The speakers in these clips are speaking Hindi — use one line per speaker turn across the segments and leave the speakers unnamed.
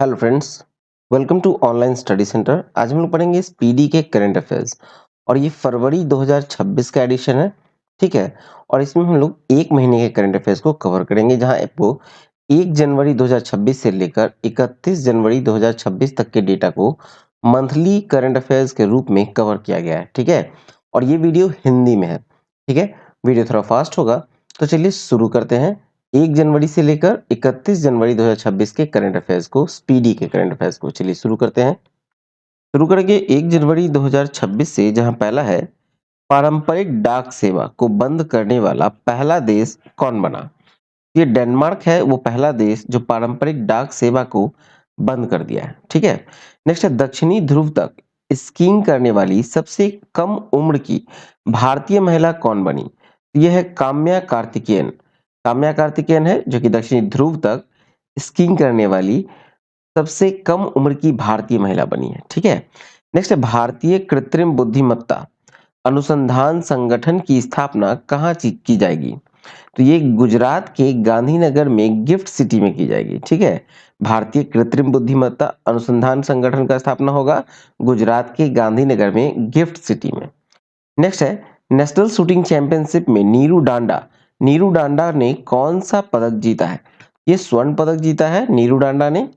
Hello friends, welcome to online study centre. आज हम लोग पढ़ेंगे स्पीडी के करंट अफेयर्स और ये फरवरी 2026 का एडिशन है। ठीक है। और इसमें हम लोग एक महीने के करंट अफेयर्स को कवर करेंगे, जहां आपको 1 जनवरी 2026 से लेकर 31 जनवरी 2026 तक के डेटा को मंथली करंट अफेयर्स के रूप में कवर किया गया है। ठीक है। और ये वीडियो हिंदी में है। ठीक है। वीडियो थोड़ा फास्ट होगा, तो चलिए शुरू करते हैं। 1 जनवरी से लेकर 31 जनवरी 2026 के करंट अफेयर्स को, स्पीडी के करंट अफेयर्स को चलिए शुरू करते हैं। शुरू करेंगे 1 जनवरी 2026 से, जहां पहला है पारंपरिक डाक सेवा को बंद करने वाला पहला देश कौन बना। ये डेनमार्क है वो पहला देश जो पारंपरिक डाक सेवा को बंद कर दिया है। ठीक है। नेक्स्ट है दक्षिणी ध्रुव तक स्कीइंग करने वाली सबसे कम उम्र की भारतीय महिला कौन बनी। यह है काम्या कार्तिकेयन। काम्या कार्तिकेयन है जो कि दक्षिणी ध्रुव तक स्कीइंग करने वाली सबसे कम उम्र की भारतीय महिला बनी है। ठीक है। नेक्स्ट है भारतीय कृत्रिम बुद्धिमत्ता अनुसंधान संगठन की स्थापना कहाँ की जाएगी। तो ये गुजरात के गांधीनगर में गिफ्ट सिटी में की जाएगी। ठीक है। भारतीय कृत्रिम बुद्धिमत्ता अनुसंधान संगठन का स्थापना होगा गुजरात के गांधीनगर में गिफ्ट सिटी में। नेक्स्ट है नेशनल शूटिंग चैंपियनशिप में नीरू डांडा ने कौन सा पदक जीता है। ये स्वर्ण पदक जीता है नीरू डांडा ने।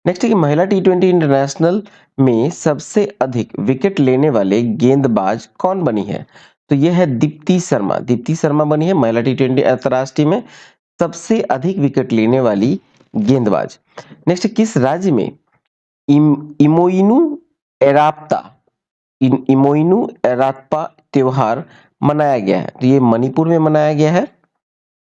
नेक्स्ट है कि महिला टी20 इंटरनेशनल में सबसे अधिक विकेट लेने वाले गेंदबाज कौन बनी है। तो यह है दीप्ति शर्मा। दीप्ति शर्मा बनी है महिला टी20 अंतरराष्ट्रीय में सबसे अधिक विकेट लेने वाली गेंदबाज। नेक्स्ट किस राज्य में इमोइनु एराप्ता इमोइनु एराप्पा त्योहार मनाया गया है। तो ये मणिपुर में मनाया गया है।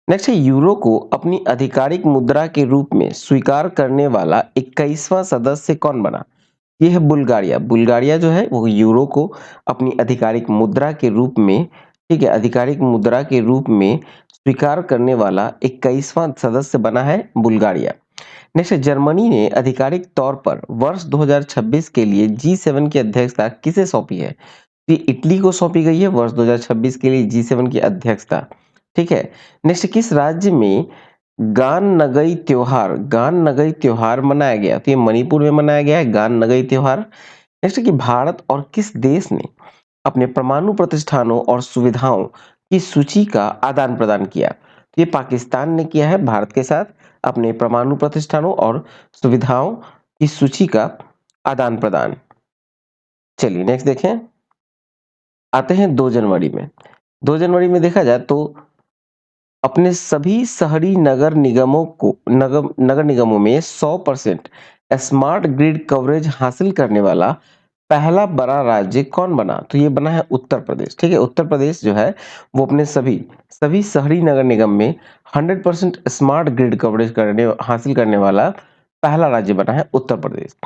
नेक्स्ट है यूरो को अपनी आधिकारिक मुद्रा के रूप में स्वीकार करने वाला 21वां सदस्य कौन बना। ये है बुल्गारिया। बुल्गारिया जो है वो यूरो को अपनी आधिकारिक मुद्रा के रूप में, ठीक है, आधिकारिक मुद्रा के रूप में स्वीकार करने वाला 21वां सदस्य बना है बुल्गारिया। नेक्स्ट जर्मनी ने आधिकारिक तौर पर वर्ष 2026 के लिए G7 की अध्यक्षता किसे सौंपी है। ये इटली को सौंपी गई है वर्ष 2026 के लिए G7 की अध्यक्षता। ठीक है। नेक्स्ट किस राज्य में गान नगई त्योहार मनाया गया। तो ये मणिपुर में मनाया गया है गान नगई त्योहार। नेक्स्ट कि भारत और किस देश ने अपने परमाणु प्रतिष्ठानों और सुविधाओं की सूची का आदान प्रदान किया। तो ये पाकिस्तान ने किया है भारत के साथ अपने परमाणु प्रतिष्ठानों और सुविधाओं की सूची का आदान प्रदान। चलिए नेक्स्ट देखें, आते हैं 2 जनवरी में। 2 जनवरी में देखा जाए तो अपने सभी शहरी नगर निगमों में 100% स्मार्ट ग्रिड कवरेज हासिल करने वाला पहला बड़ा राज्य कौन बना। तो ये बना है उत्तर प्रदेश। ठीक है। उत्तर प्रदेश जो है वो अपने सभी शहरी नगर निगम में 100% स्मार्ट ग्रिड कवरेज हासिल करने वाला पहला राज्य बना है उत्तर प्रदेश।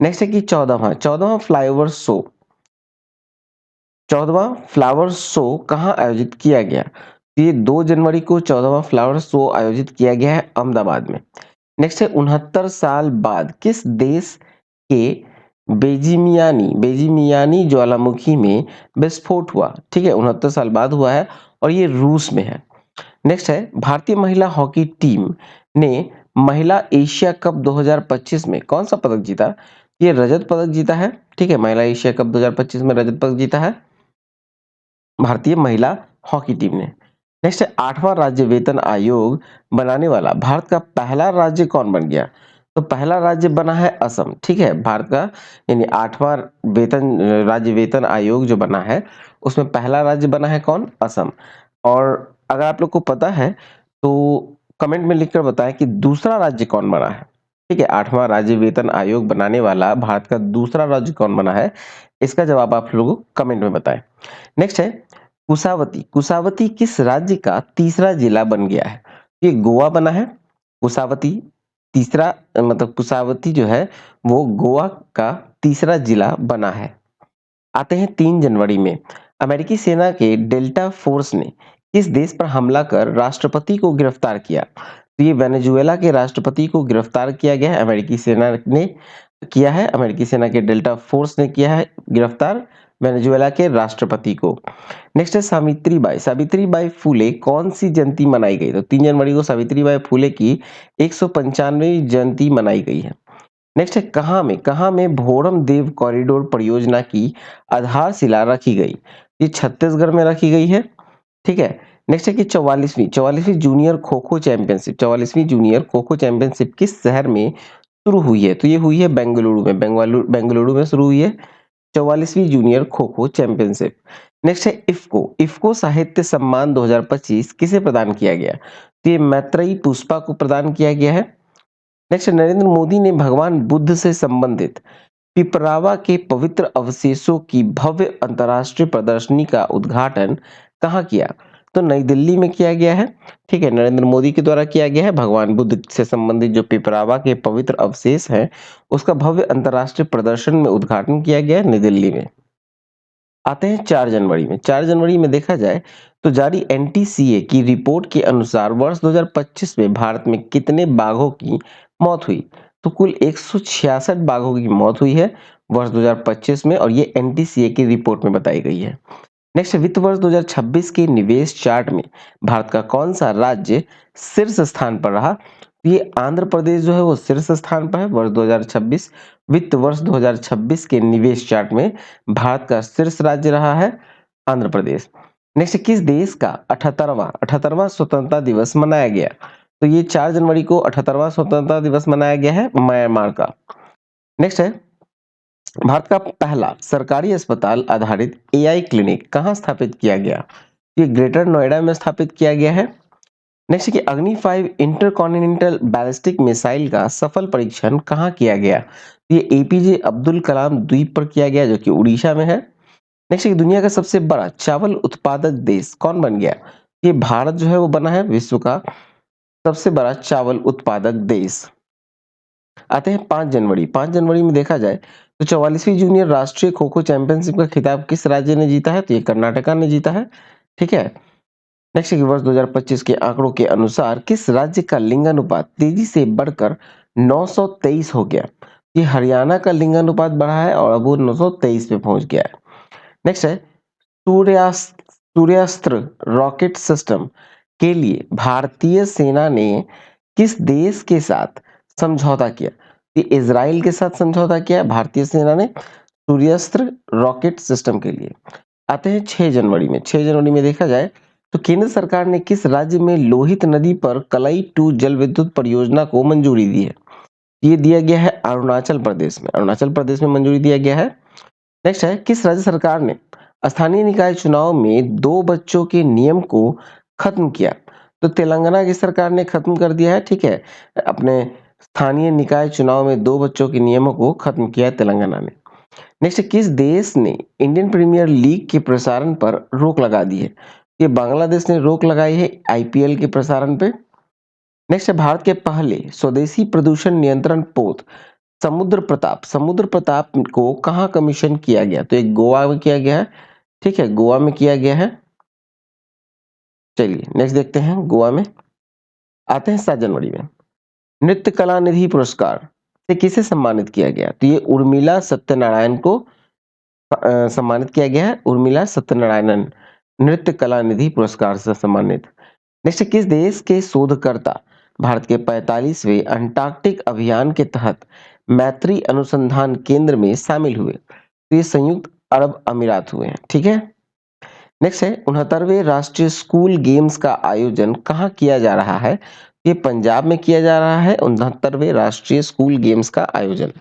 नेक्स्ट है कि 14वां फ्लावर शो कहाँ आयोजित किया गया। ये 2 जनवरी को 14वां फ्लावर शो आयोजित किया गया है अहमदाबाद में। नेक्स्ट है 69 साल बाद किस देश के बेजिमियानी ज्वालामुखी में विस्फोट हुआ। ठीक है। 69 साल बाद हुआ है और ये रूस में है। नेक्स्ट है भारतीय महिला हॉकी टीम ने महिला एशिया कप 2025 में कौन सा पदक जीता। ये रजत पदक जीता है। ठीक है। महिला एशिया कप 2025 में रजत पदक जीता है भारतीय महिला हॉकी टीम ने। नेक्स्ट है 8वां राज्य वेतन आयोग बनाने वाला भारत का पहला राज्य कौन बन गया। तो पहला राज्य बना है असम। ठीक है। भारत का यानी 8वां राज्य वेतन आयोग जो बना है उसमें पहला राज्य बना है कौन, असम। और अगर आप लोग को पता है तो कमेंट में लिखकर बताएं कि दूसरा राज्य कौन बना है। ठीक है। 8वां राज्य वेतन आयोग बनाने वाला भारत का दूसरा राज्य कौन बना है, इसका जवाब आप लोगों को कमेंट में बताएं। नेक्स्ट है कुसावती किस राज्य का तीसरा जिला बन गया है। ये गोवा बना है। कुसावती तीसरा मतलब कुसावती जो है वो गोवा का तीसरा जिला बना है। आते हैं 3 जनवरी में। अमेरिकी सेना के डेल्टा फोर्स ने किस देश पर हमला कर राष्ट्रपति को गिरफ्तार किया। तो ये वेनेजुएला के राष्ट्रपति को गिरफ्तार किया गया है, अमेरिकी सेना ने किया है। अमेरिकी सेना के डेल्टा फोर्स ने किया है गिरफ्तार वेनेजुएला के राष्ट्रपति को। नेक्स्ट है सावित्रीबाई फूले कौन सी जयंती मनाई गई। तो 3 जनवरी को सावित्रीबाई फूले की 195वीं जयंती मनाई गई है। नेक्स्ट है कहाँ में भोरम देव कॉरिडोर परियोजना की आधारशिला रखी गई? ये छत्तीसगढ़ में रखी गई है। ठीक है। नेक्स्ट है कि 44वीं जूनियर खो-खो चैंपियनशिप 44वीं जूनियर खो-खो चैंपियनशिप किस शहर में शुरू हुई है? तो ये हुई है बेंगलुरु में शुरू हुई है 44वीं जूनियर खो-खो चैंपियनशिप। नेक्स्ट है इफ्को साहित्य सम्मान 2025 किसे प्रदान किया गया? तो ये मैत्रेयी पुष्पा को प्रदान किया गया है। नेक्स्ट नरेंद्र मोदी ने भगवान बुद्ध से संबंधित पिपरावा के पवित्र अवशेषों की भव्य अंतर्राष्ट्रीय प्रदर्शनी का उद्घाटन कहाँ किया? तो नई दिल्ली में किया गया है। ठीक है, नरेंद्र मोदी के द्वारा किया गया है। भगवान बुद्ध से संबंधित जो पिपरावा के पवित्र अवशेष हैं, उसका भव्य अंतर्राष्ट्रीय प्रदर्शन में उद्घाटन किया गया है नई दिल्ली में। आते हैं 4 जनवरी में। 4 जनवरी में देखा जाए तो जारी एनटीसीए की रिपोर्ट के अनुसार वर्ष 2025 में भारत में कितने बाघों की मौत हुई? तो कुल 166 बाघों की मौत हुई है वर्ष 2025 में और ये एनटीसीए की रिपोर्ट में बताई गई है। नेक्स्ट वित्त वर्ष 2026 के निवेश चार्ट में भारत का कौन सा राज्य शीर्ष स्थान पर रहा? ये आंध्र प्रदेश जो है वो शीर्ष स्थान पर है वर्ष 2026। वित्त वर्ष 2026 के निवेश चार्ट में भारत का शीर्ष राज्य रहा है आंध्र प्रदेश। नेक्स्ट किस देश का 78वां स्वतंत्रता दिवस मनाया गया? तो ये 4 जनवरी को 78वां स्वतंत्रता दिवस मनाया गया है म्यांमार का। नेक्स्ट है भारत का पहला सरकारी अस्पताल आधारित एआई क्लिनिक कहाँ स्थापित किया गया? ये ग्रेटर नोएडा में स्थापित किया गया है। नेक्स्ट है कि अग्नि 5 इंटरकॉन्टिनेंटल बैलिस्टिक मिसाइल का सफल परीक्षण कहाँ किया गया? ये एपीजे अब्दुल कलाम द्वीप पर किया गया जो कि उड़ीसा में है। नेक्स्ट है कि दुनिया का सबसे बड़ा चावल उत्पादक देश कौन बन गया? ये भारत जो है वो बना है विश्व का सबसे बड़ा चावल उत्पादक देश। आते हैं 5 जनवरी। 5 जनवरी में देखा जाए तो 44वीं जूनियर राष्ट्रीय खो-खो चैंपियनशिप का खिताब किस राज्य ने जीता है? तो ये कर्नाटका ने जीता है। ठीक है। नेक्स्ट है कि वर्ष 2025 के आंकड़ों के अनुसार किस राज्य का लिंगानुपात तेजी से बढ़कर 923 हो गया? ये हरियाणा का लिंगानुपात बढ़ा है और अब वो 923 पे पहुंच गया है। नेक्स्ट है सूर्यास्त्र रॉकेट सिस्टम के लिए भारतीय सेना ने किस देश के साथ समझौता किया? ये इजराइल के साथ समझौता किया भारतीय सेना ने सूर्यास्त्र रॉकेट सिस्टम के लिए। आते हैं 6 जनवरी में। 6 जनवरी में देखा जाए तो केंद्र सरकार ने किस राज्य में लोहित नदी पर कलई 2 जल विद्युत परियोजना को मंजूरी दी है? ये दिया गया है अरुणाचल प्रदेश में। अरुणाचल प्रदेश में मंजूरी दिया गया है। नेक्स्ट है किस राज्य सरकार ने स्थानीय निकाय चुनाव में 2 बच्चों के नियम को खत्म किया? तो तेलंगाना की सरकार ने खत्म कर दिया है। ठीक है, अपने स्थानीय निकाय चुनाव में 2 बच्चों के नियमों को खत्म किया है तेलंगाना ने। नेक्स्ट किस देश ने इंडियन प्रीमियर लीग के प्रसारण पर रोक लगा दी है? ये बांग्लादेश ने रोक लगाई है आईपीएल के प्रसारण पे। नेक्स्ट है भारत के पहले स्वदेशी प्रदूषण नियंत्रण पोत समुद्र प्रताप को कहाँ कमीशन किया गया? तो एक गोवा में किया गया है। ठीक है, गोवा में किया गया है। चलिए नेक्स्ट देखते हैं गोवा में। आते हैं 7 जनवरी में। नृत्य कला निधि पुरस्कार से किसे सम्मानित किया गया? तो ये उर्मिला सत्यनारायण को सम्मानित किया गया है। उर्मिला सत्यनारायणन नृत्य कला निधि पुरस्कार से सम्मानित। नेक्स्ट किस देश के शोधकर्ता भारत के 45वें अंटार्कटिक अभियान के तहत मैत्री अनुसंधान केंद्र में शामिल हुए? तो ये संयुक्त अरब अमीरात हुए हैं। ठीक है। नेक्स्ट है 69वें राष्ट्रीय स्कूल गेम्स का आयोजन कहाँ किया जा रहा है? ये पंजाब में किया जा रहा है 69वें राष्ट्रीय स्कूल गेम्स का आयोजन।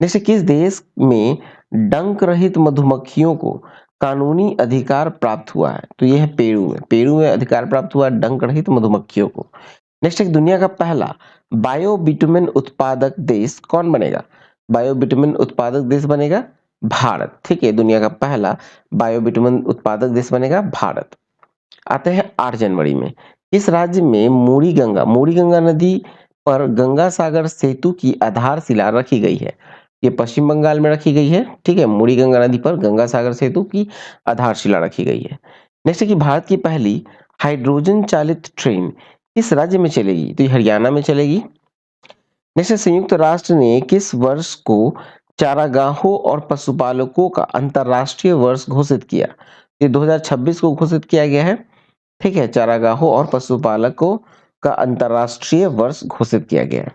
जैसे किस देश में डंक रहित मधुमक्खियों को कानूनी अधिकार प्राप्त हुआ है? तो यह है पेरू में अधिकार प्राप्त हुआ डंक रहित मधुमक्खियों को। नेक्स्ट एक दुनिया का पहला बायोबिटुमेन उत्पादक देश कौन बनेगा? बायोबिटुमेन उत्पादक देश बनेगा भारत। ठीक है, दुनिया का पहला बायोबिटुमेन उत्पादक देश बनेगा भारत। आते हैं 8 जनवरी में। इस राज्य में मूड़ी गंगा नदी पर गंगा सागर सेतु की आधारशिला रखी गई है। ये पश्चिम बंगाल में रखी गई है। ठीक है, मूड़ी गंगा नदी पर गंगा सागर सेतु की आधारशिला रखी गई है। नेक्स्ट है कि भारत की पहली हाइड्रोजन चालित ट्रेन किस राज्य में चलेगी? तो ये हरियाणा में चलेगी। नेक्स्ट है संयुक्त राष्ट्र ने किस वर्ष को चारागाहों और पशुपालकों का अंतरराष्ट्रीय वर्ष घोषित किया? ये 2026 को घोषित किया गया है। ठीक है, चारागाहों और पशुपालकों का अंतरराष्ट्रीय वर्ष घोषित किया गया है।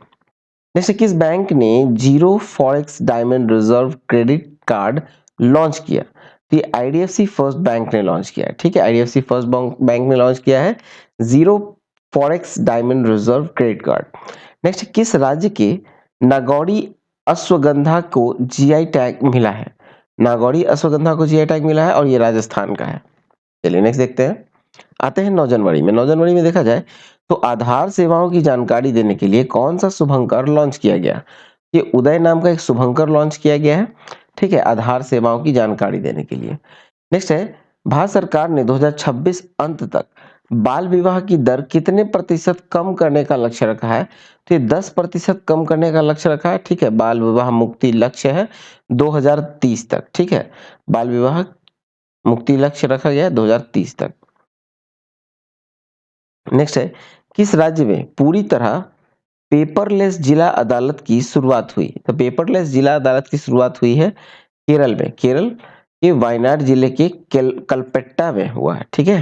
नेक्स्ट, किस बैंक ने zero forex diamond reserve credit card launch किया? तो ये आईडीएफसी फर्स्ट बैंक ने लॉन्च किया है। ठीक है, आईडीएफसी फर्स्ट बैंक ने लॉन्च किया है zero forex diamond reserve credit card. Next, किस राज्य के नागौरी अश्वगंधा को जीआई टैग मिला है? नागौरी अश्वगंधा को जीआई टैग मिला है और ये राजस्थान का है। चलिए नेक्स्ट देखते हैं। आते हैं 9 जनवरी में। 9 जनवरी में देखा जाए तो आधार सेवाओं की जानकारी देने के लिए कौन सा शुभंकर लॉन्च किया गया? ये उदय नाम का एक शुभंकर लॉन्च किया गया है। ठीक है, आधार सेवाओं की जानकारी देने के लिए। नेक्स्ट है, भारत सरकार ने 2026 अंत तक बाल विवाह की दर कितने प्रतिशत कम करने का लक्ष्य रखा है? तो ये 10% कम करने का लक्ष्य रखा है। ठीक है, बाल विवाह मुक्ति लक्ष्य है 2030 तक। ठीक है, बाल विवाह मुक्ति लक्ष्य रखा गया है 2030 तक। नेक्स्ट है, किस राज्य में पूरी तरह पेपरलेस जिला अदालत की शुरुआत हुई? तो पेपरलेस जिला अदालत की शुरुआत हुई है केरल में। केरल के वायनाड जिले के कलपेट्टा में हुआ है। ठीक है।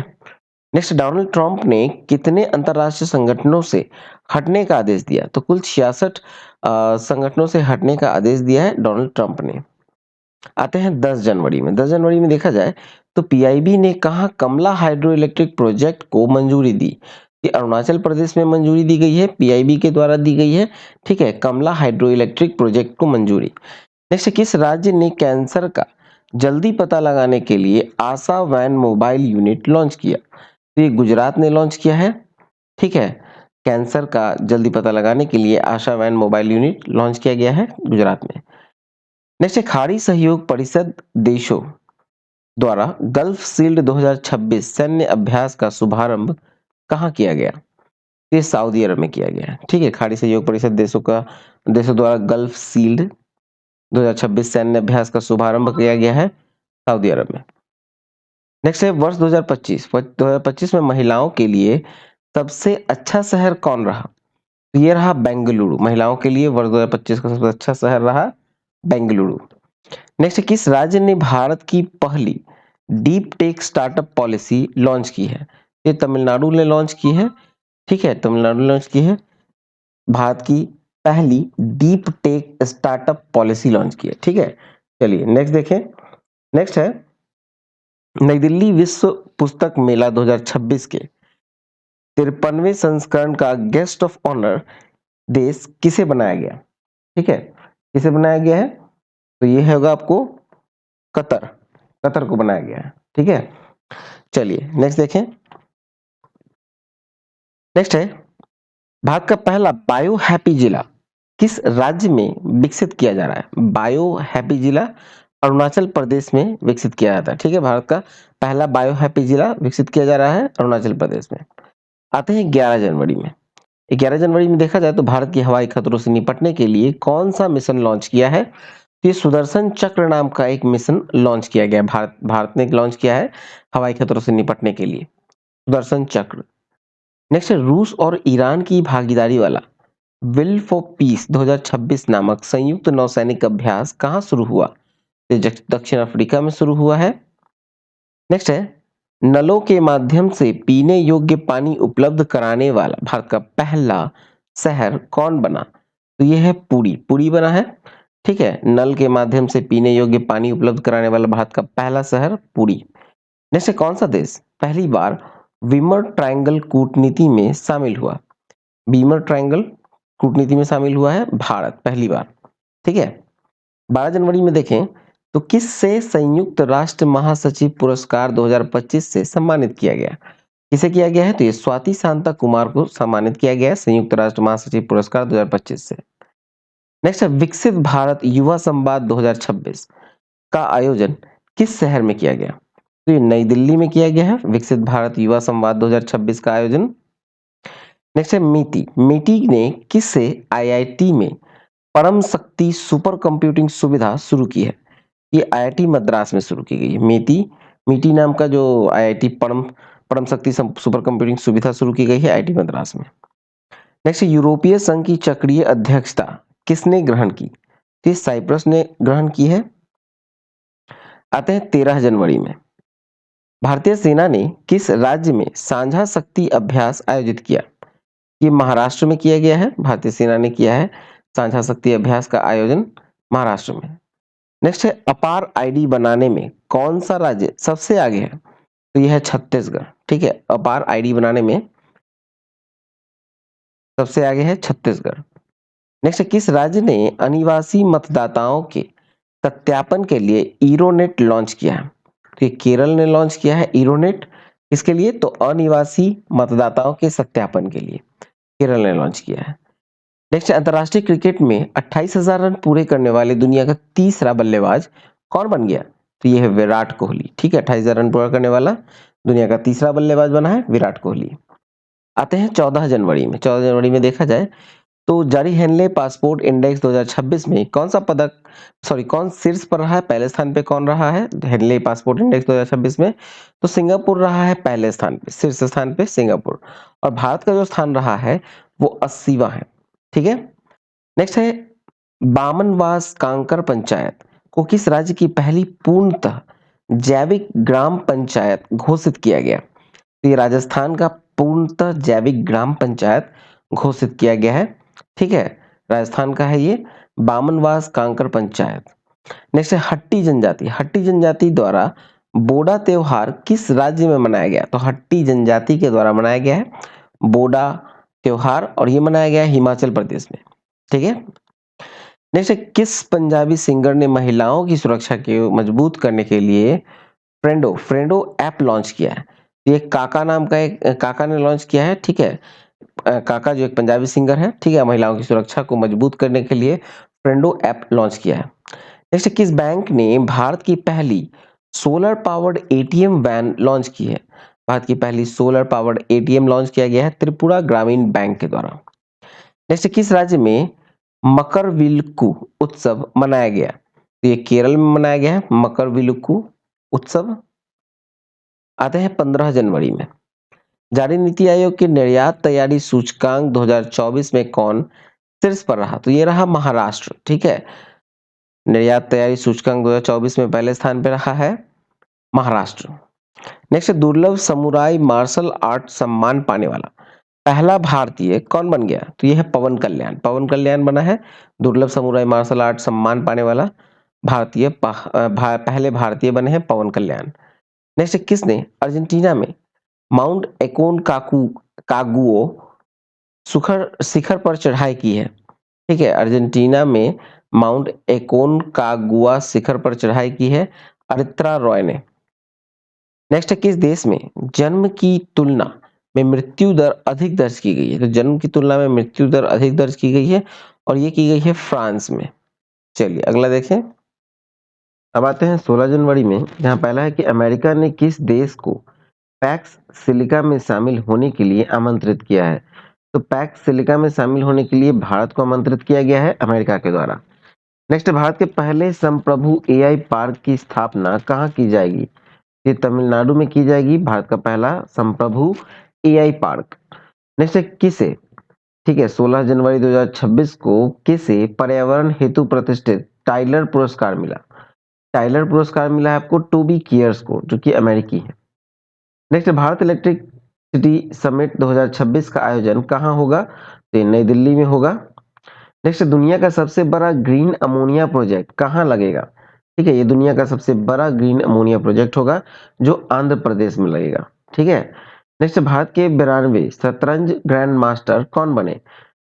नेक्स्ट, डोनाल्ड ट्रंप ने कितने अंतरराष्ट्रीय संगठनों से हटने का आदेश दिया? तो कुल 66 संगठनों से हटने का आदेश दिया है डोनाल्ड ट्रंप ने। आते हैं 10 जनवरी में। 10 जनवरी में देखा जाए तो पीआईबी ने कहा कमला हाइड्रो इलेक्ट्रिक प्रोजेक्ट को मंजूरी दी? ये अरुणाचल प्रदेश में मंजूरी दी गई है, पीआईबी के द्वारा दी गई है। ठीक है, कमला हाइड्रो इलेक्ट्रिक प्रोजेक्ट को मंजूरी। नेक्स्ट, किस राज्य ने कैंसर का जल्दी पता लगाने के लिए आशा वैन मोबाइल यूनिट लॉन्च किया? तो ये गुजरात ने लॉन्च किया है। ठीक है, कैंसर का जल्दी पता लगाने के लिए आशा वैन मोबाइल यूनिट लॉन्च किया गया है गुजरात में। नेक्स्ट है, खाड़ी सहयोग परिषद देशों द्वारा गल्फ शील्ड 2026 सैन्य अभ्यास का शुभारंभ कहाँ किया गया? ये सऊदी अरब में किया गया है। ठीक है, खाड़ी सहयोग परिषद देशों द्वारा गल्फ शील्ड 2026 सैन्य अभ्यास का शुभारंभ किया गया है सऊदी अरब में। नेक्स्ट है, वर्ष 2025 में महिलाओं के लिए सबसे अच्छा शहर कौन रहा? तो ये रहा बेंगलुरु। महिलाओं के लिए वर्ष 2025 का सबसे अच्छा शहर रहा बेंगलुरु। नेक्स्ट, किस राज्य ने भारत की पहली deep tech startup policy launch की है? ये तमिलनाडु ने लॉन्च की है। ठीक है, तमिलनाडु ने लॉन्च की है, भारत की पहली deep tech startup policy launch की है। ठीक है, चलिए नेक्स्ट देखें। नेक्स्ट है, नई दिल्ली विश्व पुस्तक मेला 2026 के 53वें संस्करण का गेस्ट ऑफ ऑनर देश किसे बनाया गया? ठीक है, किसे बनाया गया है? तो ये होगा आपको कतर। कतर को बनाया गया है। ठीक है, चलिए नेक्स्ट देखें। नेक्स्ट है, भारत का पहला बायो हैप्पी जिला किस राज्य में विकसित किया जा रहा है? बायो हैप्पी जिला अरुणाचल प्रदेश में विकसित किया जाता है। ठीक है, भारत का पहला बायो हैप्पी जिला विकसित किया जा रहा है अरुणाचल प्रदेश में। आते हैं 11 जनवरी में। 11 जनवरी में देखा जाए तो भारत की हवाई खतरों से निपटने के लिए कौन सा मिशन लॉन्च किया है? तो ये सुदर्शन चक्र नाम का एक मिशन लॉन्च किया गया। भारत ने लॉन्च किया है हवाई खतरों से निपटने के लिए सुदर्शन चक्र। नेक्स्ट है, रूस और ईरान की भागीदारी वाला विल फॉर पीस 2026 नामक संयुक्त नौसैनिक अभ्यास कहाँ शुरू हुआ? ये दक्षिण अफ्रीका में शुरू हुआ है। नेक्स्ट है, नलों के माध्यम से पीने योग्य पानी उपलब्ध कराने वाला भारत का पहला शहर कौन बना? तो ये है पुरी। पुरी बना है। ठीक है, नल के माध्यम से पीने योग्य पानी उपलब्ध कराने वाला भारत का पहला शहर पुरी। नेक्स्ट है, कौन सा देश पहली बार वीमर ट्रायंगल कूटनीति में शामिल हुआ? वीमर ट्रायंगल कूटनीति में शामिल हुआ है भारत पहली बार। ठीक है, 12 जनवरी में देखें तो किससे संयुक्त राष्ट्र महासचिव पुरस्कार 2025 से सम्मानित किया गया? किसे किया गया है? तो ये स्वाति शांता कुमार को सम्मानित किया गया है संयुक्त राष्ट्र महासचिव पुरस्कार 2025 से। नेक्स्ट है, विकसित भारत युवा संवाद 2026 का आयोजन किस शहर में किया गया? तो ये नई दिल्ली में किया गया है विकसित भारत युवा संवाद 2026 का आयोजन। नेक्स्ट है, मीटी। मीटी ने किससे आईआईटी में परम शक्ति सुपर कंप्यूटिंग सुविधा शुरू की है? ये आईआईटी मद्रास में शुरू की गई है। मीटी नाम का जो आईआईटी परम शक्ति सुपर कंप्यूटिंग सुविधा शुरू की गई है आईआईटी मद्रास में। नेक्स्ट, यूरोपीय संघ की चक्रीय अध्यक्षता किसने ग्रहण की? तो साइप्रस ने ग्रहण की है। आते हैं 13 जनवरी में। भारतीय सेना ने किस राज्य में साझा शक्ति अभ्यास आयोजित किया? ये महाराष्ट्र में किया गया है। भारतीय सेना ने किया है साझा शक्ति अभ्यास का आयोजन महाराष्ट्र में। नेक्स्ट है अपार आईडी बनाने में कौन सा राज्य सबसे आगे है? तो यह है छत्तीसगढ़। ठीक है, अपार आईडी बनाने में सबसे आगे है छत्तीसगढ़। नेक्स्ट, किस राज्य ने अनिवासी मतदाताओं के सत्यापन के लिए ईरोनेट लॉन्च किया है? तो ये केरल ने लॉन्च किया है ईरोनेट। इसके लिए तो अनिवासी मतदाताओं के सत्यापन के लिए केरल ने लॉन्च किया है। नेक्स्ट, अंतर्राष्ट्रीय क्रिकेट में 28,000 रन पूरे करने वाले दुनिया का तीसरा बल्लेबाज कौन बन गया? तो ये है विराट कोहली। ठीक है, 28,000 रन पूरा करने वाला दुनिया का तीसरा बल्लेबाज बना है विराट कोहली। आते हैं 14 जनवरी में। 14 जनवरी में देखा जाए तो जारी हेनले पासपोर्ट इंडेक्स 2026 में कौन शीर्ष पर रहा है? पहले स्थान पे कौन रहा है हेनले पासपोर्ट इंडेक्स 2026 में? तो सिंगापुर रहा है पहले स्थान पे, शीर्ष स्थान पे सिंगापुर। और भारत का जो स्थान रहा है वो 80वां है। ठीक है, नेक्स्ट है बामनवास कांकर पंचायत को किस राज्य की पहली पूर्णतः जैविक ग्राम पंचायत घोषित किया गया? तो ये राजस्थान का पूर्णतः जैविक ग्राम पंचायत घोषित किया गया है। ठीक है, राजस्थान का है ये बामनवास कांकर पंचायत। नेक्स्ट है हट्टी जनजाति। हट्टी जनजाति द्वारा बोडा त्योहार किस राज्य में मनाया गया? तो हट्टी जनजाति के द्वारा मनाया गया है बोडा त्योहार, और ये मनाया गया है हिमाचल प्रदेश में। ठीक है, नेक्स्ट है किस पंजाबी सिंगर ने महिलाओं की सुरक्षा को मजबूत करने के लिए फ्रेंडो फ्रेंडो ऐप लॉन्च किया है? ये काका नाम का एक काका ने लॉन्च किया है। ठीक है, काका जो एक पंजाबी सिंगर है, ठीक है, महिलाओं की सुरक्षा को मजबूत करने के लिए फ्रेंडो ऐप लॉन्च किया है। नेक्स्ट, किस बैंक ने भारत की पहली solar powered ATM van launch की है? भारत की पहली सोलर पावर्ड एटीएम लॉन्च किया गया है त्रिपुरा ग्रामीण बैंक के द्वारा। नेक्स्ट, किस राज्य में मकरविलक्कू उत्सव मनाया गया? तो ये केरल में मनाया गया है मकरविलक्कू उत्सव। आते हैं 15 जनवरी में। जारी नीति आयोग के निर्यात तैयारी सूचकांक 2024 में कौन शीर्ष पर रहा? तो ये रहा महाराष्ट्र। ठीक है, निर्यात तैयारी सूचकांक 2024 में पहले स्थान पर रहा है महाराष्ट्र। नेक्स्ट, दुर्लभ समुराई मार्शल आर्ट सम्मान पाने वाला पहला भारतीय कौन बन गया? तो यह है पवन कल्याण। पवन कल्याण बना है दुर्लभ समुराई मार्शल आर्ट सम्मान पाने वाला पहले भारतीय बने हैं पवन कल्याण। नेक्स्ट, किसने अर्जेंटीना में माउंट एकोन कागुओ सुखर शिखर पर चढ़ाई की है? ठीक है, अर्जेंटीना में माउंट एकोन कागुआ शिखर पर चढ़ाई की है अरित्रा रॉय ने। नेक्स्ट है किस देश में जन्म की तुलना में मृत्यु दर अधिक दर्ज की गई है? तो जन्म की तुलना में मृत्यु दर अधिक दर्ज की गई है और ये की गई है फ्रांस में। चलिए अगला देखें। अब आते हैं 16 जनवरी में, जहां पहला है कि अमेरिका ने किस देश को पैक्स सिलिका में शामिल होने के लिए आमंत्रित किया है? तो पैक्स सिलिका में शामिल होने के लिए भारत को आमंत्रित किया गया है अमेरिका के द्वारा। नेक्स्ट, भारत के पहले संप्रभु एआई पार्क की स्थापना कहाँ की जाएगी? ये तमिलनाडु में की जाएगी, भारत का पहला संप्रभु एआई पार्क। नेक्स्ट है किसे, ठीक है, 16 जनवरी 2026 को किसे पर्यावरण हेतु प्रतिष्ठित टाइलर पुरस्कार मिला? टाइलर पुरस्कार मिला है आपको टोबी कियर्स को, जो कि अमेरिकी है। Next, Bharat electric city summit 2026 का आयोजन कहाँ होगा? तो ये नई दिल्ली में होगा। नेक्स्ट, दुनिया का सबसे बड़ा ग्रीन अमोनिया प्रोजेक्ट कहाँ लगेगा? ठीक है, ये दुनिया का सबसे बड़ा ग्रीन अमोनिया प्रोजेक्ट होगा जो आंध्र प्रदेश में लगेगा। ठीक है, नेक्स्ट, भारत के 92 शतरंज ग्रैंड मास्टर कौन बने?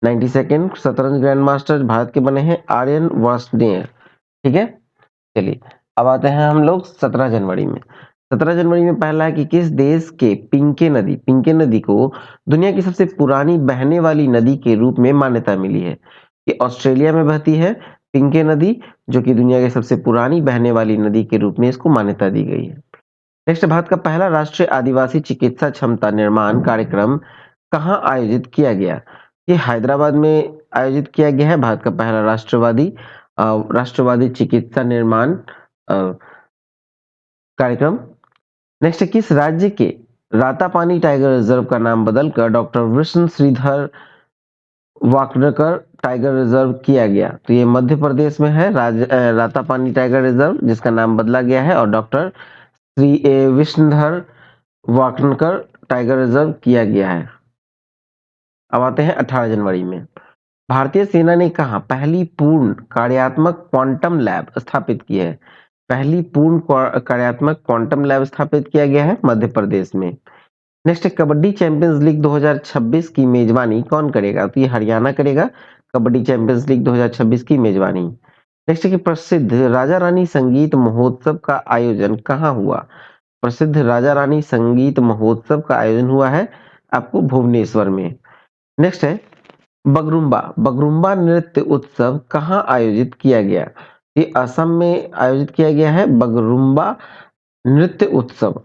92nd शतरंज ग्रैंड मास्टर भारत के बने हैं आर्यन वार्ष्णेय। ठीक है, चलिए अब आते हैं हम लोग 17 जनवरी में। 17 जनवरी में पहला है कि किस देश के पिंके नदी को दुनिया की सबसे पुरानी बहने वाली नदी के रूप में मान्यता मिली है? ये ऑस्ट्रेलिया में बहती है पिंके नदी, जो कि दुनिया की सबसे पुरानी बहने वाली नदी के रूप में इसको मान्यता दी गई है। नेक्स्ट, भारत का पहला राष्ट्रीय आदिवासी चिकित्सा क्षमता निर्माण कार्यक्रम कहाँ आयोजित किया गया? ये हैदराबाद में आयोजित किया गया है भारत का पहला राष्ट्रवादी चिकित्सा निर्माण कार्यक्रम। नेक्स्ट, किस राज्य के रातापानी टाइगर रिजर्व का नाम बदलकर doctor Vishnu Shridhar Wakadkar tiger reserve किया गया? तो ये मध्य प्रदेश में है रातापानी टाइगर रिजर्व, जिसका नाम बदला गया है और doctor Shri Vishnudhar Wakadkar tiger reserve किया गया है। अब आते हैं 18 जनवरी में। भारतीय सेना ने कहाँ पहली पूर्ण कार्यात्मक क्वांटम लैब स्थापित की है? पहली पूर्ण कार्यात्मक क्वांटम लैब स्थापित किया गया है मध्य प्रदेश में। नेक्स्ट है कबड्डी चैंपियंस लीग 2026 की मेजबानी कौन करेगा? तो ये हरियाणा करेगा कबड्डी चैंपियंस लीग 2026 की मेजबानी। नेक्स्ट है कि प्रसिद्ध राजा रानी संगीत महोत्सव का आयोजन कहाँ हुआ? प्रसिद्ध राजा रानी संगीत महोत्सव का आयोजन हुआ है आपको भुवनेश्वर में। नेक्स्ट है बगरुम्बा बगरुम्बा नृत्य उत्सव कहाँ आयोजित किया गया? ये असम में आयोजित किया गया है बगरुम्बा नृत्य उत्सव।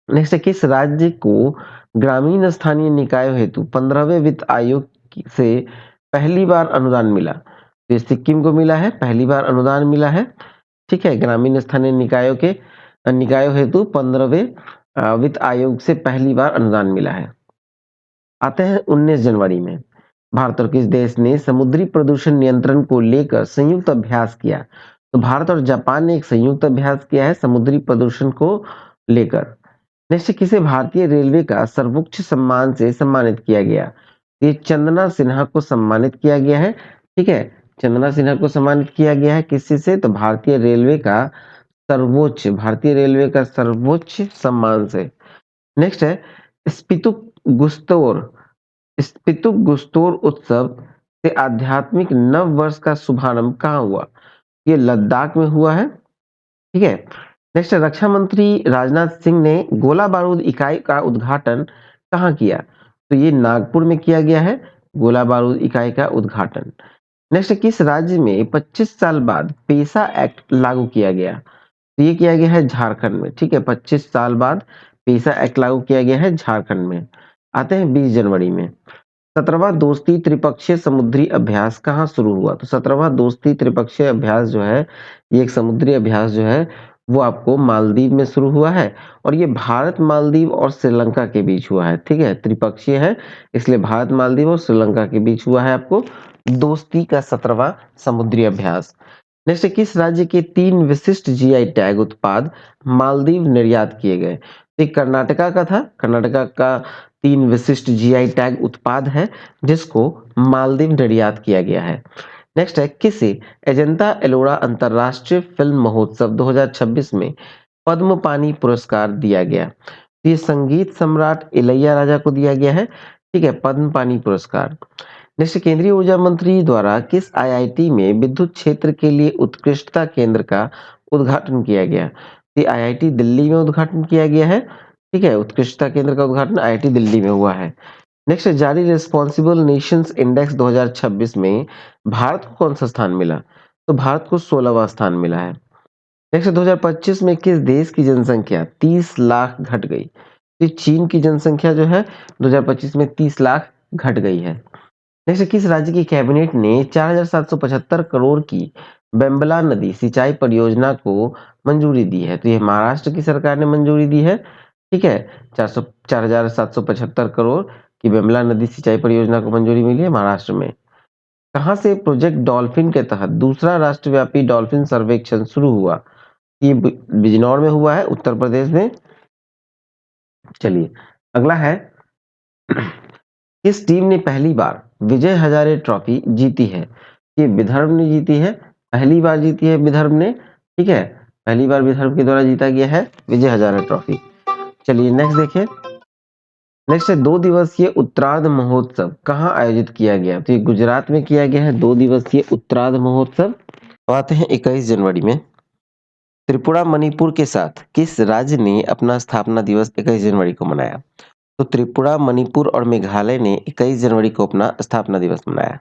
नेक्स्ट है किस राज्य को ग्रामीण स्थानीय निकायों हेतु 15वें वित्त आयोग से पहली बार अनुदान मिला? तो ये सिक्किम को मिला है, पहली बार अनुदान मिला है। ठीक है, ग्रामीण स्थानीय निकायों हेतु 15वें वित्त आयोग से पहली बार अनुदान मिला है। आते हैं 19 जनवरी में। भारत और किस देश ने समुद्री प्रदूषण नियंत्रण को लेकर संयुक्त अभ्यास किया? तो भारत और जापान ने एक संयुक्त अभ्यास किया है समुद्री प्रदूषण को लेकर। नेक्स्ट किसे भारतीय रेलवे का सर्वोच्च सम्मान से सम्मानित किया गया? ये चंदना सिन्हा को सम्मानित किया गया है। ठीक है, चंदना सिन्हा को सम्मानित किया गया है किसी से? तो भारतीय रेलवे का सर्वोच्च सम्मान से। नेक्स्ट है स्पितुक गुस्तोर स्पितुक गुस्तोर उत्सव से आध्यात्मिक नव वर्ष का शुभारंभ कहाँ हुआ? ये लद्दाख में हुआ है। ठीक है, नेक्स्ट रक्षा मंत्री राजनाथ सिंह ने गोला बारूद इकाई का उद्घाटन कहाँ किया? तो ये नागपुर में किया गया है गोला बारूद इकाई का उद्घाटन। नेक्स्ट किस राज्य में 25 साल बाद पेसा एक्ट लागू किया गया? तो ये किया गया है झारखंड में। ठीक है, 25 साल बाद पेसा एक्ट लागू किया गया है झारखंड में। आते हैं 20 जनवरी में। 17वां दोस्ती त्रिपक्षीय समुद्री अभ्यास कहाँ शुरू हुआ? तो 17वां दोस्ती त्रिपक्षीय अभ्यास जो है, ये एक समुद्री अभ्यास जो है वो आपको मालदीव में शुरू हुआ है और ये भारत, मालदीव और श्रीलंका के बीच हुआ है। ठीक है, त्रिपक्षीय है इसलिए भारत, मालदीव और श्रीलंका के बीच हुआ है आपको दोस्ती का 17वां समुद्री अभ्यास। नेक्स्ट किस राज्य के 3 विशिष्ट जीआई टैग उत्पाद मालदीव निर्यात किए गए? तो ये कर्नाटका का था। कर्नाटका का 3 विशिष्ट जीआई टैग उत्पाद है जिसको मालदीव निर्यात किया गया है। नेक्स्ट है किसे अजंता एलोरा अंतरराष्ट्रीय फिल्म महोत्सव 2026 में पद्म पानी पुरस्कार दिया गया? तो ये संगीत सम्राट इलैयाराजा को दिया गया है। ठीक है, पद्म पानी पुरस्कार। नेक्स्ट केंद्रीय ऊर्जा मंत्री द्वारा किस आईआईटी में विद्युत क्षेत्र के लिए उत्कृष्टता केंद्र का उद्घाटन किया गया? ये आईआईटी दिल्ली में उद्घाटन किया गया है। ठीक है, उत्कृष्टता केंद्र का उद्घाटन आईआईटी दिल्ली में हुआ है। नेक्स्ट जारी रिस्पॉन्सिबल नेशंस इंडेक्स 2026 में भारत को कौन सा स्थान मिला? तो भारत को 16वां स्थान मिला है। नेक्स्ट 2025 में किस देश की जनसंख्या 30 लाख घट गई? तो चीन की जनसंख्या जो है 2025 में 30 लाख घट गई है। नेक्स्ट किस राज्य की कैबिनेट ने 4775 करोड़ की बेम्बला नदी सिंचाई परियोजना को मंजूरी दी है? तो ये महाराष्ट्र की सरकार ने मंजूरी दी है। ठीक है, 4775 करोड़ की बेम्बला नदी सिंचाई परियोजना को मंजूरी मिली है महाराष्ट्र में। कहाँ से प्रोजेक्ट डॉल्फिन के तहत दूसरा राष्ट्रव्यापी डॉल्फिन सर्वेक्षण शुरू हुआ? ये बिजनौर में हुआ है उत्तर प्रदेश में। चलिए अगला है किस टीम ने पहली बार विजय हजारे ट्रॉफी जीती है? ये विदर्भ ने जीती है, पहली बार जीती है विदर्भ ने। ठीक है, पहली बार विदर्भ के द्वारा जीता गया है विजय हजारे ट्रॉफी। चलिए नेक्स्ट देखिए। नेक्स्ट है 2 दिवसीय उत्तरार्ध महोत्सव कहाँ आयोजित किया गया? तो ये गुजरात में किया गया है 2 दिवसीय उत्तरार्ध महोत्सव। तो आते हैं 21 जनवरी में। त्रिपुरा मणिपुर के साथ किस राज्य ने अपना स्थापना दिवस 21 जनवरी को मनाया? तो त्रिपुरा, मणिपुर और मेघालय ने 21 जनवरी को अपना स्थापना दिवस मनाया।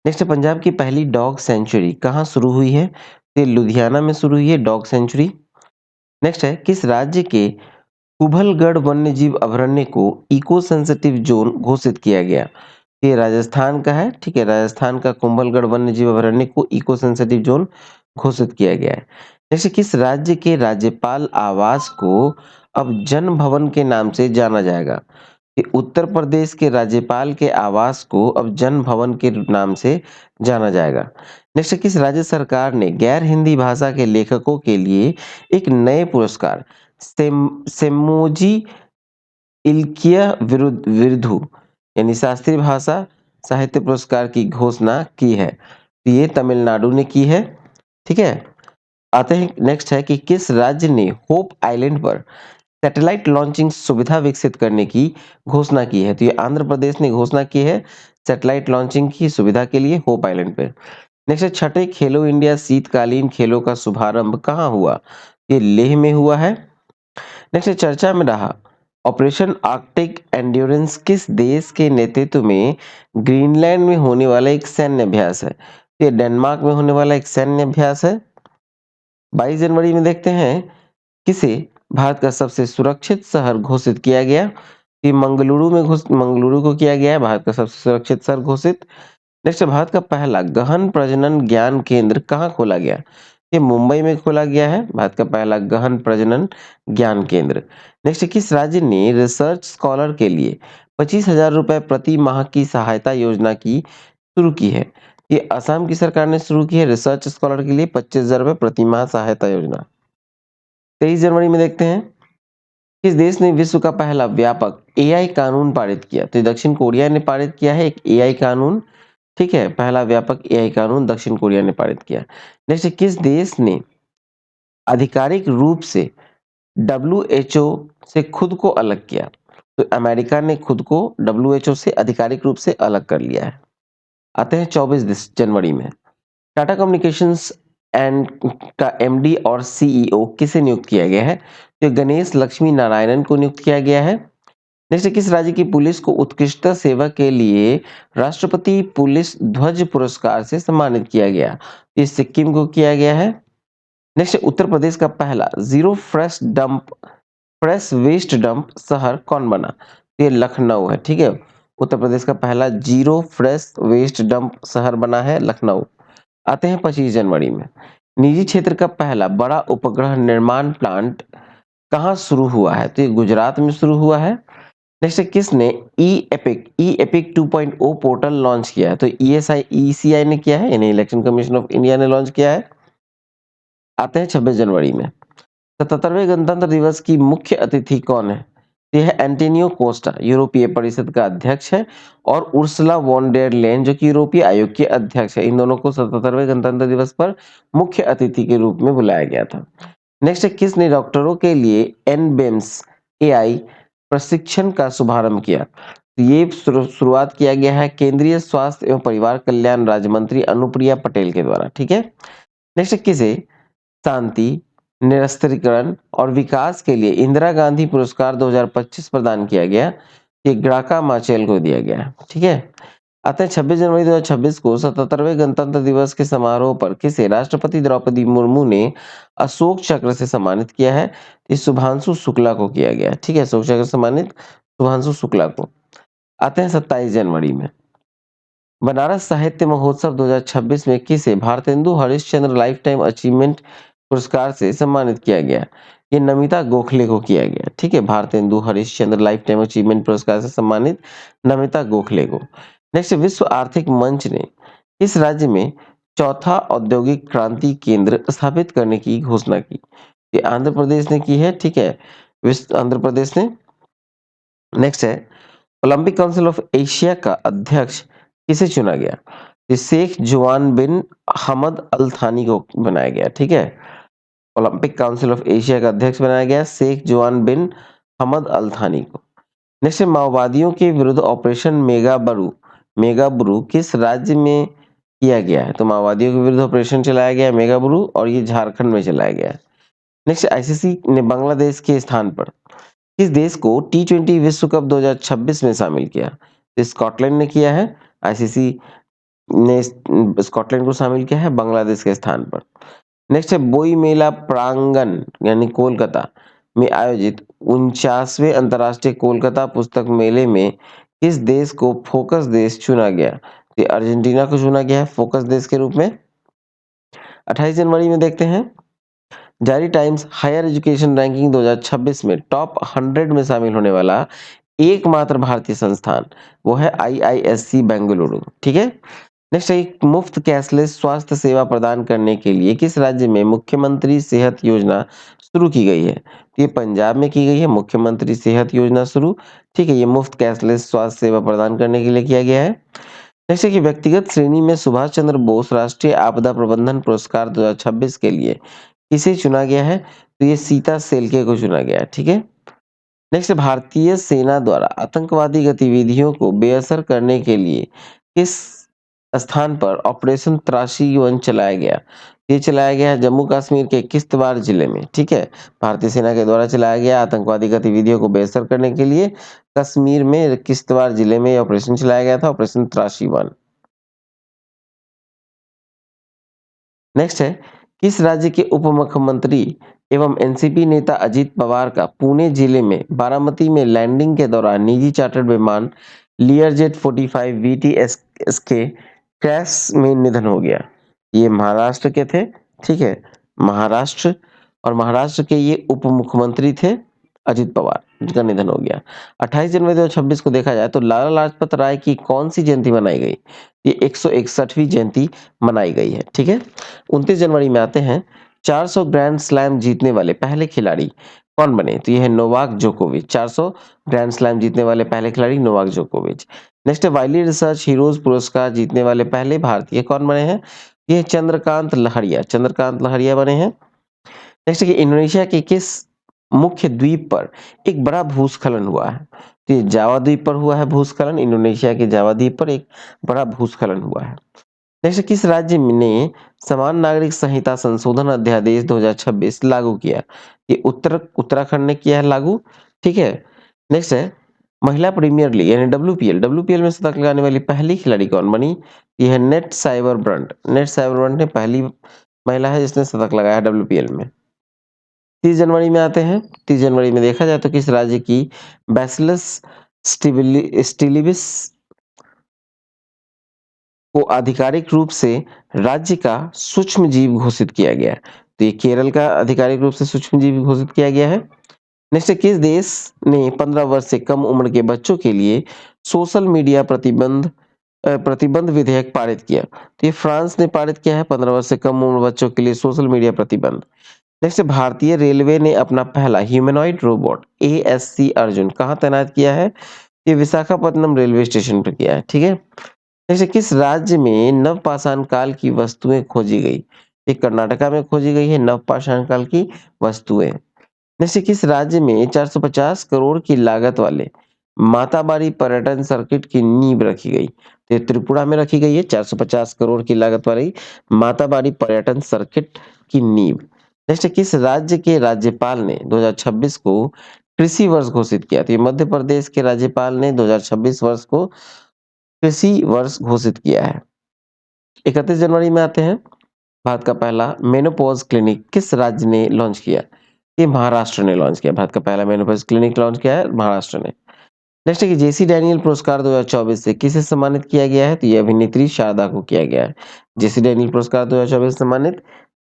नेक्स्ट पंजाब की पहली डॉग सेंचुरी कहाँ शुरू हुई है? तो लुधियाना में शुरू हुई है डॉग सेंचुरी। नेक्स्ट है किस राज्य के कुंभलगढ़ वन्यजीव अभयारण्य को इको सेंसिटिव जोन घोषित किया गया? ये राजस्थान का है। ठीक है, राजस्थान का कुंभलगढ़ वन्यजीव अभयारण्य को इको सेंसिटिव जोन घोषित किया गया है। जैसे किस राज्य के राज्यपाल आवास को अब जन भवन के नाम से जाना जाएगा? कि उत्तर प्रदेश के राज्यपाल के आवास को अब जन भवन के नाम से जाना जाएगा। नेक्स्ट किस राज्य सरकार ने गैर हिंदी भाषा के लेखकों के लिए एक नए पुरस्कार सेमोजी इल्किया विरुद्धु यानी शास्त्रीय भाषा साहित्य पुरस्कार की घोषणा की है? तो ये तमिलनाडु ने की है, ठीक है। आते हैं नेक्स्ट है कि किस राज्य ने होप आइलैंड पर सैटेलाइट लॉन्चिंग सुविधा विकसित करने की घोषणा की है? तो ये आंध्र प्रदेश ने घोषणा की है सैटेलाइट लॉन्चिंग की सुविधा के लिए होप आइलैंड पे। नेक्स्ट है छठे खेलो इंडिया शीतकालीन खेलों का शुभारंभ कहाँ हुआ? ये लेह में हुआ है। नेक्स्ट है चर्चा में रहा ऑपरेशन आर्कटिक एंड्योरेंस किस देश के नेतृत्व में ग्रीनलैंड में होने वाला एक सैन्य अभ्यास है? ये डेनमार्क में होने वाला एक सैन्य अभ्यास है। 22 जनवरी में देखते हैं किसे भारत का सबसे सुरक्षित शहर घोषित किया गया? ये मंगलुरु को किया गया है भारत का सबसे सुरक्षित शहर घोषित। नेक्स्ट भारत का पहला गहन प्रजनन ज्ञान केंद्र कहाँ खोला गया? ये मुंबई में खोला गया है भारत का पहला गहन प्रजनन ज्ञान केंद्र। नेक्स्ट किस राज्य ने रिसर्च स्कॉलर के लिए 25,000 रुपए प्रति माह की सहायता योजना की शुरू की है? ये असम की सरकार ने शुरू की है रिसर्च स्कॉलर के लिए 25,000 रुपए प्रति माह सहायता योजना। 23 जनवरी में देखते हैं किस देश ने विश्व का पहला व्यापक एआई कानून पारित किया? तो दक्षिण कोरिया ने पारित किया है एक एआई कानून, ठीक है। पहला व्यापक एआई कानून दक्षिण कोरिया ने पारित किया। नेक्स्ट किस देश ने आधिकारिक रूप से डब्ल्यूएचओ से खुद को अलग किया? तो अमेरिका ने खुद को डब्ल्यूएचओ से आधिकारिक रूप से अलग कर लिया है। आते हैं 24 जनवरी में टाटा कम्युनिकेशंस एंड का एमडी और सीईओ किसे नियुक्त किया गया है? तो गणेश लक्ष्मी नारायणन को नियुक्त किया गया है। नेक्स्ट किस राज्य की पुलिस को उत्कृष्टता सेवा के लिए राष्ट्रपति पुलिस ध्वज पुरस्कार से सम्मानित किया गया? ये सिक्किम को किया गया है। नेक्स्ट उत्तर प्रदेश का पहला जीरो फ्रेश वेस्ट डंप शहर कौन बना? ये लखनऊ है, ठीक है। उत्तर प्रदेश का पहला जीरो फ्रेश वेस्ट डंप शहर बना है लखनऊ। आते हैं 25 जनवरी में निजी क्षेत्र का पहला बड़ा उपग्रह निर्माण प्लांट कहाँ शुरू हुआ है? तो ये गुजरात में शुरू हुआ है। नेक्स्ट किसने ई एपिक 2.0 पोर्टल लॉन्च किया है? तो ईसीआई ने किया है यानी इलेक्शन कमीशन ऑफ इंडिया ने लॉन्च किया है। आते हैं 26 जनवरी में 77वें गणतंत्र दिवस की मुख्य अतिथि कौन है? यह है एंटोनियो कोस्टा यूरोपीय परिषद का अध्यक्ष है और उर्सुला वॉन डेर लेन जो कि यूरोपीय आयोग के अध्यक्ष है। इन दोनों को 77वें गणतंत्र दिवस पर मुख्य अतिथि के रूप में बुलाया गया था। नेक्स्ट किसने डॉक्टरों के लिए एनबेम्स एआई प्रशिक्षण का शुभारंभ किया? तो ये शुरुआत किया गया है केंद्रीय स्वास्थ्य एवं परिवार कल्याण राज्य मंत्री अनुप्रिया पटेल के द्वारा, ठीक है। नेक्स्ट किसे शांति निरस्त्रीकरण और विकास के लिए इंदिरा गांधी पुरस्कार 2025 प्रदान किया गया? ये ग्राका माचेल को दिया गया है, ठीक है। आते हैं 26 जनवरी 2026 को 77वें गणतंत्र दिवस के समारोह पर किसे राष्ट्रपति द्रौपदी मुर्मू ने अशोक चक्र से सम्मानित किया है? इस शुभांशु शुक्ला को किया गया, ठीक है। अशोक चक्र से सम्मानित शुभांशु शुक्ला को। आते हैं 27 जनवरी में बनारस साहित्य महोत्सव 2026 में किसे Bharatendu Harishchandra life time achievement पुरस्कार से सम्मानित किया गया? ये नमिता गोखले को किया गया, ठीक है। Bharatendu Harishchandra life time achievement पुरस्कार से सम्मानित नमिता गोखले को। नेक्स्ट विश्व आर्थिक मंच ने किस राज्य में चौथा औद्योगिक क्रांति केंद्र स्थापित करने की घोषणा की? ये आंध्र प्रदेश ने की है, ठीक है। विश्व आंध्र प्रदेश ने। नेक्स्ट है ओलंपिक काउंसिल ऑफ एशिया का अध्यक्ष किसे चुना गया? ये शेख जुआन बिन हमद अल थानी को बनाया गया, ठीक है। ओलंपिक काउंसिल ऑफ एशिया का अध्यक्ष बनाया गया शेख जुआन बिन हमद अल थानी को। नेक्स्ट माओवादियों के विरुद्ध ऑपरेशन मेगाबुरु किस राज्य में किया गया है? तो माओवादियों के विरुद्ध ऑपरेशन चलाया गया है मेगाबुरु और ये झारखंड में चलाया गया है। नेक्स्ट आईसीसी ने बांग्लादेश के स्थान पर किस देश को टी20 विश्व कप 2026 में शामिल किया? तो स्कॉटलैंड ने किया है। आईसीसी ने स्कॉटलैंड को शामिल किया है बांग्लादेश के स्थान पर। नेक्स्ट है बोई मेला प्रांगण यानी कोलकाता में आयोजित 49वें अंतर्राष्ट्रीय कोलकाता पुस्तक मेले में किस देश को फोकस देश चुना गया? ये अर्जेंटीना को चुना गया है फोकस देश के रूप में। 28 जनवरी में देखते हैं जारी टाइम्स हायर एजुकेशन रैंकिंग 2026 में टॉप 100 में शामिल होने वाला एकमात्र भारतीय संस्थान वो है आईआईएससी बेंगलुरु, ठीक है। नेक्स्ट एक मुफ्त कैशलेस स्वास्थ्य सेवा प्रदान करने के लिए किस राज्य में मुख्यमंत्री सेहत योजना शुरू की गई है? तो ये पंजाब में की गई है मुख्यमंत्री सेहत योजना शुरू, ठीक है। ये मुफ्त कैशलेस स्वास्थ्य सेवा प्रदान करने के लिए किया गया है। जैसे कि व्यक्तिगत श्रेणी में सुभाष चंद्र बोस राष्ट्रीय आपदा प्रबंधन पुरस्कार 2026 के लिए किसे चुना गया है? तो ये सीता सेलके को चुना गया है, ठीक है। नेक्स्ट, भारतीय सेना द्वारा आतंकवादी गतिविधियों को बेअसर करने के लिए किस स्थान पर ऑपरेशन त्रासी वन चलाया गया? ये चलाया गया है जम्मू कश्मीर के किश्तवाड़ जिले में, ठीक है। भारतीय सेना के द्वारा चलाया गया आतंकवादी गतिविधियों को बेअसर करने के लिए कश्मीर में किश्तवाड़ जिले में ऑपरेशन चलाया गया था, ऑपरेशन त्रासी वन। नेक्स्ट है, किस राज्य के उप मुख्यमंत्री एवं एनसीपी नेता अजित पवार का पुणे जिले में बारामती में लैंडिंग के दौरान निजी चार्टर्ड विमान लियरजेट 45 VTS के क्रैश में निधन हो गया? ये महाराष्ट्र के थे, ठीक है। महाराष्ट्र, और महाराष्ट्र के ये उप मुख्यमंत्री थे अजित पवार, जिनका निधन हो गया। 28 जनवरी 2026 को देखा जाए तो लाला लाजपत राय की कौन सी जयंती मनाई गई? ये 161वीं जयंती मनाई गई है, ठीक है। 29 जनवरी में आते हैं, 400 ग्रैंड स्लैम जीतने वाले पहले खिलाड़ी कौन बने? तो ये है नोवाक जोकोविच। 400 ग्रैंड स्लैम जीतने वाले पहले खिलाड़ी नोवाक जोकोविच। नेक्स्ट है, वाइली रिसर्च हीरोज पुरस्कार जीतने वाले पहले भारतीय कौन बने हैं? ये चंद्रकांत लहरिया, चंद्रकांत लहरिया बने हैं। नेक्स्ट है कि इंडोनेशिया के किस मुख्य द्वीप पर एक बड़ा भूस्खलन हुआ है? तो ये जावा द्वीप पर हुआ है भूस्खलन। इंडोनेशिया के जावा द्वीप पर एक बड़ा भूस्खलन हुआ है। नेक्स्ट, किस राज्य ने समान नागरिक संहिता संशोधन अध्यादेश 2026 लागू किया? ये उत्तराखंड ने किया है लागू, ठीक है। नेक्स्ट है, महिला प्रीमियर लीग यानी डब्ल्यूपीएल में शतक लगाने वाली पहली खिलाड़ी कौन बनी? ये है नेट साइबरब्रंट। नेट साइबरब्रंट ने पहली महिला है जिसने शतक लगाया है डब्ल्यूपीएल में। 30 जनवरी में आते हैं। 30 जनवरी में देखा जाए तो किस राज्य की बैसिलस स्टिलिबिस को आधिकारिक रूप से राज्य का सूक्ष्म जीव घोषित किया गया है? तो ये केरल का आधिकारिक रूप से सूक्ष्म जीव घोषित किया गया है। नेक्स्ट, किस देश ने 15 वर्ष से कम उम्र के बच्चों के लिए सोशल मीडिया प्रतिबंध विधेयक पारित किया? तो ये फ्रांस ने पारित किया है 15 वर्ष से कम उम्र बच्चों के लिए सोशल मीडिया प्रतिबंध। नेक्स्ट, भारतीय रेलवे ने अपना पहला ह्यूमनॉइड रोबोट ASC अर्जुन कहाँ तैनात किया है? ये विशाखापट्टनम रेलवे स्टेशन पर किया है, ठीक है। जैसे किस राज्य में नवपाषाण काल की वस्तुएं खोजी गई? ये कर्नाटका में खोजी गई है नवपाषाण काल की वस्तुएं। जैसे किस राज्य में 450 करोड़ की लागत वाले माताबारी पर्यटन सर्किट की नींव रखी गई? तो ये त्रिपुरा में रखी गई है 450 करोड़ की लागत वाली माताबारी पर्यटन सर्किट की नींव। नेक्स्ट, किस राज्य के राज्यपाल ने 2026 को कृषि वर्ष घोषित किया? तो ये मध्य प्रदेश के राज्यपाल ने 2026 वर्ष को कृषि वर्ष घोषित किया है। 31 जनवरी में आते हैं, भारत का पहला मेनोपॉज क्लिनिक किस राज्य ने लॉन्च किया? ये महाराष्ट्र ने लॉन्च किया। भारत का पहला मेनोपॉज क्लिनिक लॉन्च किया है महाराष्ट्र ने। नेक्स्ट है कि जेसी डैनियल पुरस्कार 2024 से किसे सम्मानित किया गया है? तो ये अभिनेत्री शारदा को किया गया है। जेसी डैनियल पुरस्कार 2024 सम्मानित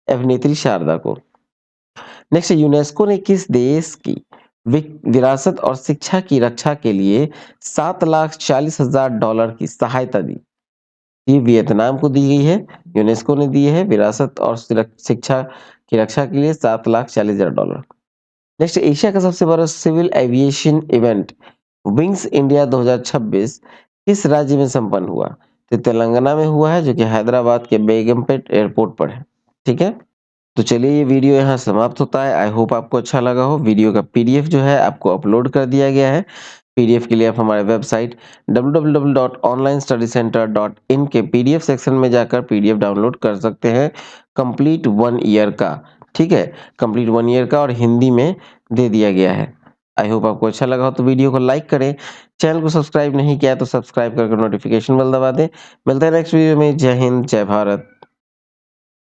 अभिनेत्री शारदा को। नेक्स्ट, यूनेस्को ने किस देश की विरासत और शिक्षा की रक्षा के लिए $7,40,000 की सहायता दी? ये वियतनाम को दी गई है। यूनेस्को ने दी है विरासत और शिक्षा की रक्षा के लिए $7,40,000। नेक्स्ट, एशिया का सबसे बड़ा civil aviation event Wings India 2026 किस राज्य में संपन्न हुआ? तो तेलंगाना में हुआ है, जो कि हैदराबाद के बेगमपेट एयरपोर्ट पर है, ठीक है। तो चलिए ये वीडियो यहाँ समाप्त होता है। आई होप आपको अच्छा लगा हो। वीडियो का पीडीएफ जो है आपको अपलोड कर दिया गया है। पीडीएफ के लिए आप हमारे वेबसाइट www.onlinestudycenter.in के पीडीएफ सेक्शन में जाकर पीडीएफ डाउनलोड कर सकते हैं कंप्लीट 1 ईयर का, ठीक है। कंप्लीट 1 ईयर का और हिंदी में दे दिया गया है। आई होप आपको अच्छा लगा हो तो वीडियो को लाइक करें। चैनल को सब्सक्राइब नहीं किया तो सब्सक्राइब करके नोटिफिकेशन बेल दबा दें। मिलते हैं नेक्स्ट वीडियो में। जय हिंद, जय भारत।